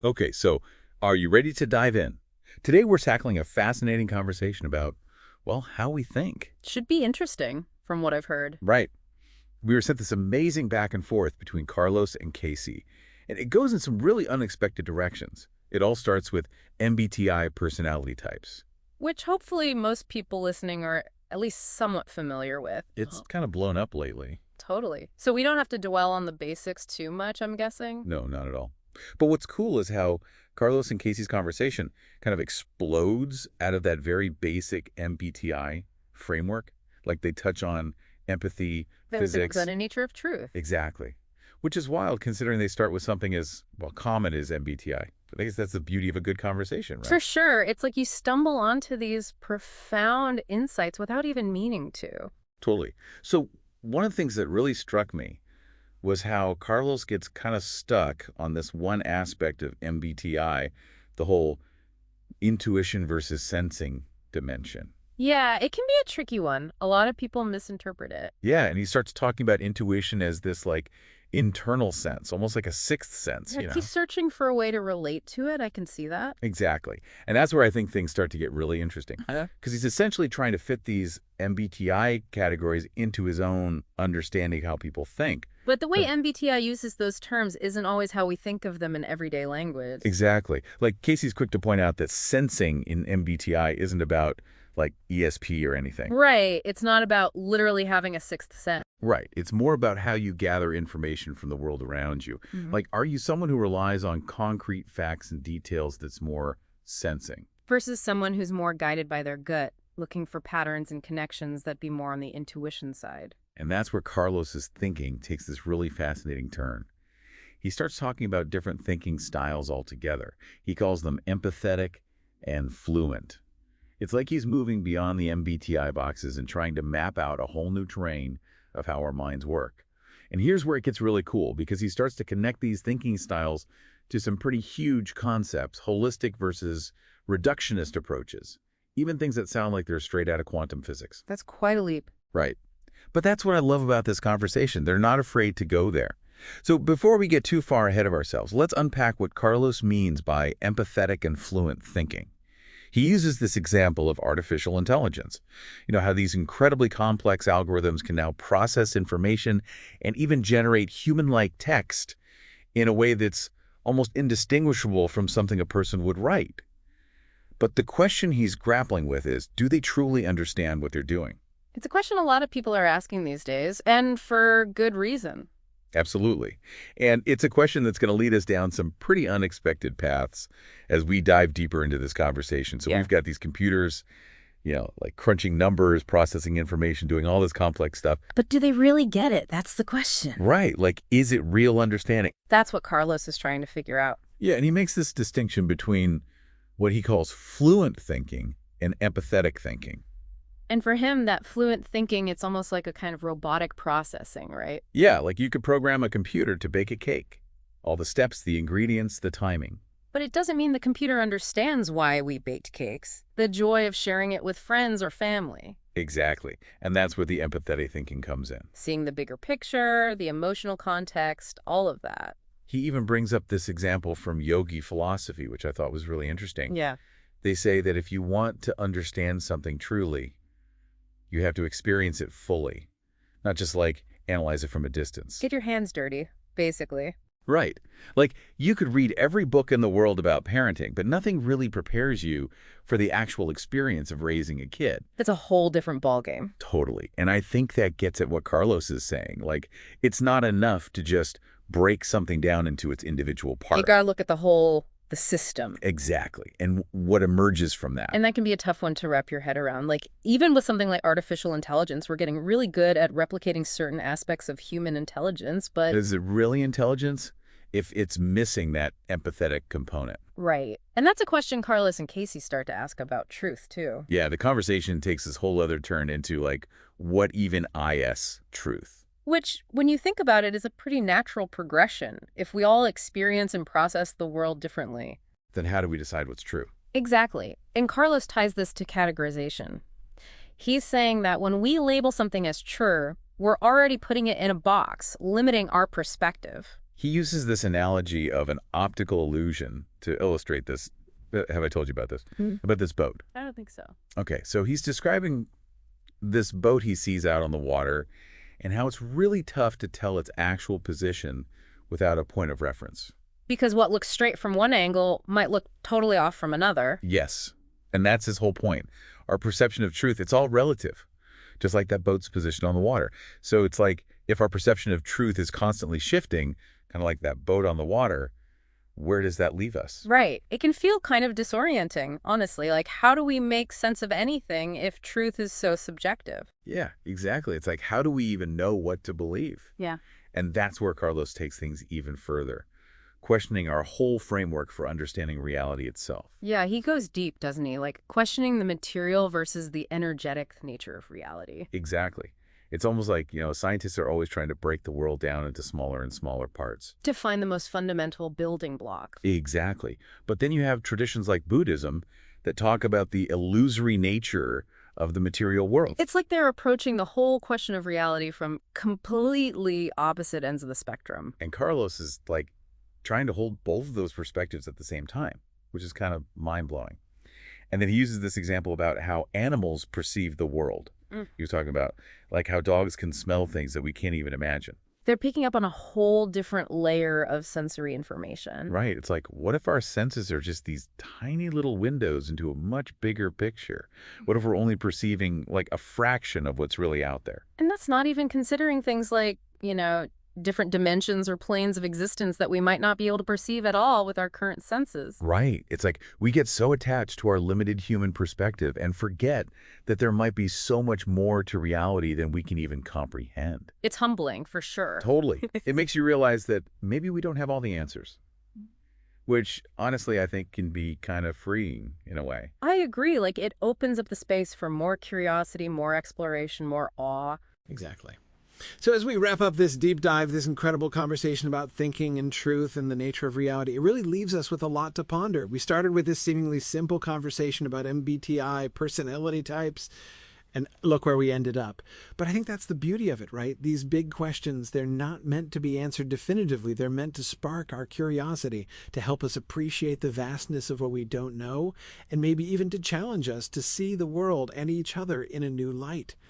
Okay, so are you ready to dive in? Today we're tackling a fascinating conversation about, well, how we think. Should be interesting, from what I've heard. Right. We were sent this amazing back and forth between Carlos and Casey, and it goes in some really unexpected directions. It all starts with MBTI personality types. Which hopefully most people listening are at least somewhat familiar with. It's kind of blown up lately. Totally. So we don't have to dwell on the basics too much, I'm guessing? No, not at all. But what's cool is how Carlos and Casey's conversation kind of explodes out of that very basic MBTI framework. Like they touch on empathy, physics. The nature of truth. Exactly. Which is wild considering they start with something as, well, common as MBTI. But I guess that's the beauty of a good conversation, right? For sure. It's like you stumble onto these profound insights without even meaning to. Totally. So one of the things that really struck me was how Carlos gets kind of stuck on this one aspect of MBTI, the whole intuition versus sensing dimension. Yeah, it can be a tricky one. A lot of people misinterpret it. Yeah, and he starts talking about intuition as this like internal sense, almost like a sixth sense, Yeah, he's searching for a way to relate to it. I can see that. Exactly. And that's where I think things start to get really interesting. Huh? Because he's essentially trying to fit these MBTI categories into his own understanding how people think. But the way MBTI uses those terms isn't always how we think of them in everyday language. Exactly. Like Casey's quick to point out that sensing in MBTI isn't about like ESP or anything. Right. It's not about literally having a sixth sense. Right. It's more about how you gather information from the world around you. Like, are you someone who relies on concrete facts and details that's more sensing? Versus someone who's more guided by their gut, looking for patterns and connections that be more on the intuition side. And that's where Carlos's thinking takes this really fascinating turn. He starts talking about different thinking styles altogether. He calls them empathetic and fluent. It's like he's moving beyond the MBTI boxes and trying to map out a whole new terrain of how our minds work. And here's where it gets really cool, because he starts to connect these thinking styles to some pretty huge concepts, holistic versus reductionist approaches, even things that sound like they're straight out of quantum physics. That's quite a leap. Right. But that's what I love about this conversation. They're not afraid to go there. So before we get too far ahead of ourselves, let's unpack what Carlos means by empathetic and fluent thinking. He uses this example of artificial intelligence. You know, how these incredibly complex algorithms can now process information and even generate human-like text in a way that's almost indistinguishable from something a person would write. But the question he's grappling with is, do they truly understand what they're doing? It's a question a lot of people are asking these days, and for good reason. Absolutely. And it's a question that's going to lead us down some pretty unexpected paths as we dive deeper into this conversation. So we've got these computers, like crunching numbers, processing information, doing all this complex stuff. But do they really get it? That's the question. Right. Like, is it real understanding? That's what Carlos is trying to figure out. Yeah, and he makes this distinction between what he calls fluent thinking and empathetic thinking. And for him, that fluent thinking, it's almost like a kind of robotic processing, right? Yeah, like you could program a computer to bake a cake. All the steps, the ingredients, the timing. But it doesn't mean the computer understands why we baked cakes. The joy of sharing it with friends or family. Exactly. And that's where the empathetic thinking comes in. Seeing the bigger picture, the emotional context, all of that. He even brings up this example from yogi philosophy, which I thought was really interesting. Yeah. They say that if you want to understand something truly, you have to experience it fully, not just like analyze it from a distance. Get your hands dirty, basically. Right. Like you could read every book in the world about parenting, but nothing really prepares you for the actual experience of raising a kid. That's a whole different ballgame. Totally. And I think that gets at what Carlos is saying. Like, it's not enough to just break something down into its individual parts. You gotta look at the system. Exactly. And what emerges from that. And that can be a tough one to wrap your head around. Like, even with something like artificial intelligence, we're getting really good at replicating certain aspects of human intelligence, but... Is it really intelligence if it's missing that empathetic component? Right. And that's a question Carlos and Casey start to ask about truth, too. Yeah, the conversation takes this whole other turn into, like, what even is truth? Which, when you think about it, is a pretty natural progression. If we all experience and process the world differently, then how do we decide what's true? Exactly. And Carlos ties this to categorization. He's saying that when we label something as true, we're already putting it in a box, limiting our perspective. He uses this analogy of an optical illusion to illustrate this. Have I told you about this? Hmm. About this boat. I don't think so. Okay, so he's describing this boat he sees out on the water and how it's really tough to tell its actual position without a point of reference. Because what looks straight from one angle might look totally off from another. Yes, and that's his whole point. Our perception of truth, it's all relative, just like that boat's position on the water. So it's like if our perception of truth is constantly shifting, kind of like that boat on the water, where does that leave us? Right. It can feel kind of disorienting, honestly. Like, how do we make sense of anything if truth is so subjective? Yeah, exactly. It's like, how do we even know what to believe? Yeah. And that's where Carlos takes things even further, questioning our whole framework for understanding reality itself. Yeah, he goes deep, doesn't he? Like, questioning the material versus the energetic nature of reality. Exactly. It's almost like, scientists are always trying to break the world down into smaller and smaller parts. To find the most fundamental building block. Exactly. But then you have traditions like Buddhism that talk about the illusory nature of the material world. It's like they're approaching the whole question of reality from completely opposite ends of the spectrum. And Carlos is like trying to hold both of those perspectives at the same time, which is kind of mind-blowing. And then he uses this example about how animals perceive the world. He was talking about like how dogs can smell things that we can't even imagine. They're picking up on a whole different layer of sensory information. Right. It's like, what if our senses are just these tiny little windows into a much bigger picture? What if we're only perceiving like a fraction of what's really out there? And that's not even considering things like, different dimensions or planes of existence that we might not be able to perceive at all with our current senses. Right. It's like we get so attached to our limited human perspective and forget that there might be so much more to reality than we can even comprehend. It's humbling, for sure. Totally. It makes you realize that maybe we don't have all the answers, which honestly I think can be kind of freeing in a way. I agree. Like, it opens up the space for more curiosity, more exploration, more awe. Exactly. So as we wrap up this deep dive, this incredible conversation about thinking and truth and the nature of reality, it really leaves us with a lot to ponder. We started with this seemingly simple conversation about MBTI, personality types, and look where we ended up. But I think that's the beauty of it, right? These big questions, they're not meant to be answered definitively. They're meant to spark our curiosity, to help us appreciate the vastness of what we don't know, and maybe even to challenge us to see the world and each other in a new light.